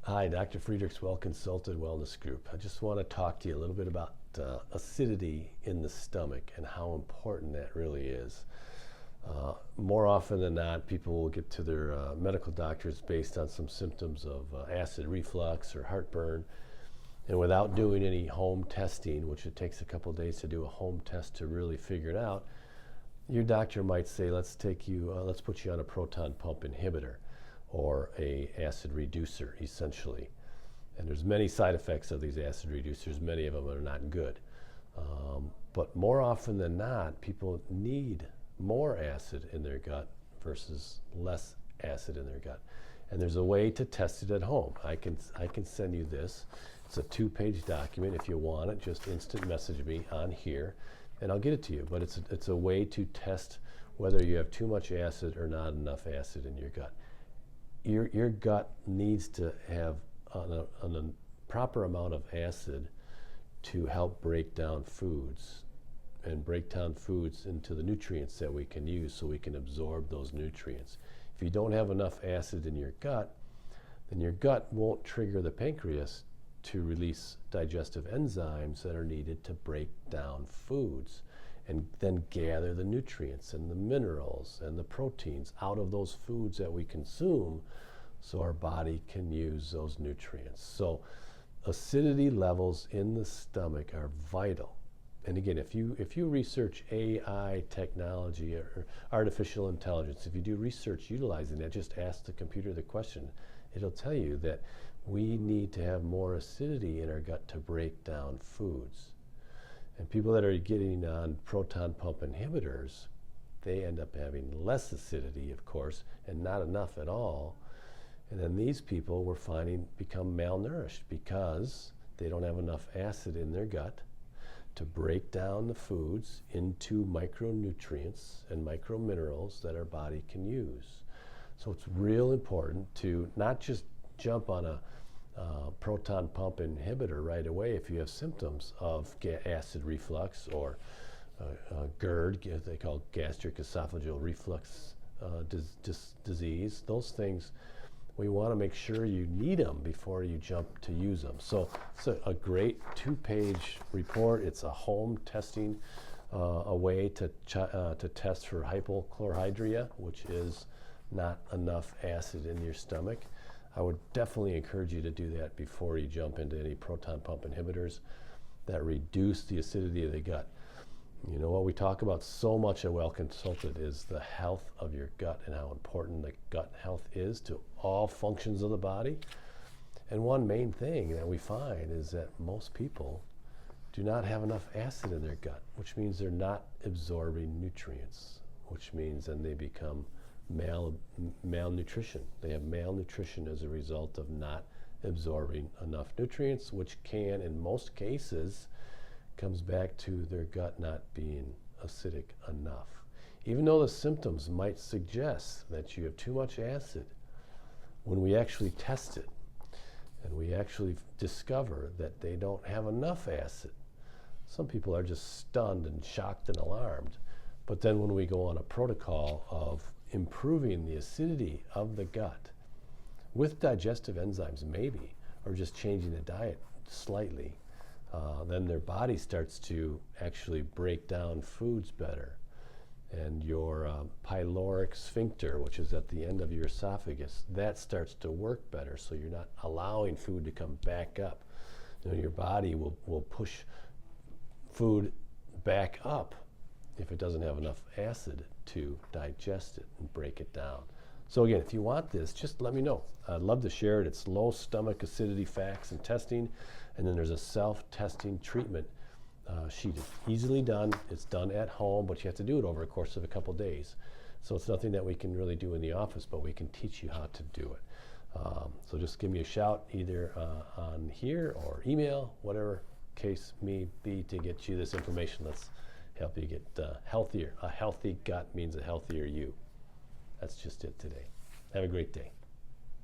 Hi, Dr. Friedrich's Well Consulted Wellness Group. I just want to talk to you a little bit about acidity in the stomach and how important that really is. More often than not, people will get to their medical doctors based on some symptoms of acid reflux or heartburn. And without doing any home testing, which it takes a couple of days to do a home test to really figure it out, your doctor might say, let's put you on a proton pump inhibitor or a acid reducer, essentially. And there's many side effects of these acid reducers. Many of them are not good. But more often than not, people need more acid in their gut versus less acid in their gut. And there's a way to test it at home. I can send you this. It's a 2-page document. If you want it, just instant message me on here, and I'll get it to you. But it's a way to test whether you have too much acid or not enough acid in your gut. Your gut needs to have a proper amount of acid to help break down foods and break down foods into the nutrients that we can use so we can absorb those nutrients. If you don't have enough acid in your gut, then your gut won't trigger the pancreas to release digestive enzymes that are needed to break down foods and then gather the nutrients and the minerals and the proteins out of those foods that we consume so our body can use those nutrients. So acidity levels in the stomach are vital. And again, if you research AI technology or artificial intelligence, if you do research utilizing that, just ask the computer the question. It'll tell you that we need to have more acidity in our gut to break down foods. And people that are getting on proton pump inhibitors, they end up having less acidity, of course, and not enough at all. And then these people we're finding become malnourished because they don't have enough acid in their gut to break down the foods into micronutrients and microminerals that our body can use. So it's real important to not just jump on a proton pump inhibitor right away if you have symptoms of acid reflux or GERD, they call gastric esophageal reflux disease. Those things, we want to make sure you need them before you jump to use them. So it's a great 2-page report. It's a home testing, a way to test for hypochlorhydria, which is not enough acid in your stomach. I would definitely encourage you to do that before you jump into any proton pump inhibitors that reduce the acidity of the gut. You know, what we talk about so much at Well Consulted is the health of your gut and how important the gut health is to all functions of the body. And one main thing that we find is that most people do not have enough acid in their gut, which means they're not absorbing nutrients, which means then they become malnutrition. They have malnutrition as a result of not absorbing enough nutrients, which can, in most cases, comes back to their gut not being acidic enough. Even though the symptoms might suggest that you have too much acid, when we actually test it and we actually discover that they don't have enough acid, some people are just stunned and shocked and alarmed. But then when we go on a protocol of improving the acidity of the gut with digestive enzymes maybe, or just changing the diet slightly, then their body starts to actually break down foods better. And your pyloric sphincter, which is at the end of your esophagus, that starts to work better, so you're not allowing food to come back up. You know, your body will push food back up if it doesn't have enough acid to digest it and break it down. So again, if you want this, just let me know. I'd love to share it. It's low stomach acidity facts and testing, and then there's a self-testing treatment sheet. It's easily done. It's done at home, but you have to do it over a course of a couple days. So it's nothing that we can really do in the office, but we can teach you how to do it. So just give me a shout either on here or email, whatever case may be, to get you this information. Let's help you get healthier. A healthy gut means a healthier you. That's just it today. Have a great day.